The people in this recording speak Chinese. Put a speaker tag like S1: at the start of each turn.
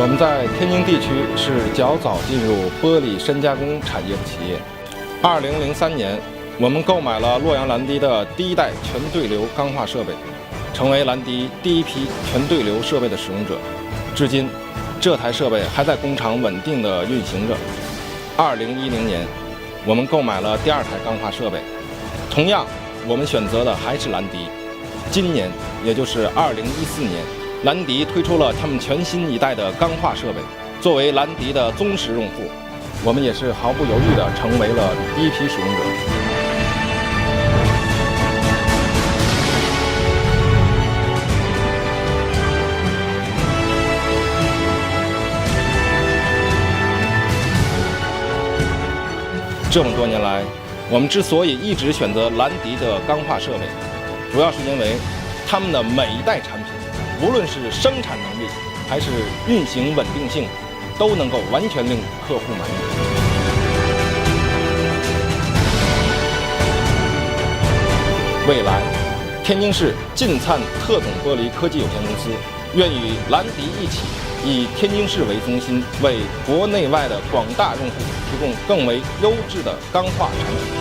S1: 我们在天津地区是较早进入玻璃深加工产业的企业。2003年，我们购买了洛阳蓝迪的第一代全对流钢化设备，成为蓝迪第一批全对流设备的使用者。至今，这台设备还在工厂稳定地运行着。2010年，我们购买了第二台钢化设备，同样，我们选择的还是蓝迪。今年，也就是2014年，蓝迪推出了他们全新一代的钢化设备。作为蓝迪的忠实用户，我们也是毫不犹豫地成为了第一批使用者。这么多年来，我们之所以一直选择蓝迪的钢化设备，主要是因为他们的每一代产品，无论是生产能力还是运行稳定性，都能够完全令客户满意。未来，天津市晋灿特种玻璃科技有限公司愿与蓝迪一起，以天津市为中心，为国内外的广大用户提供更为优质的钢化产品。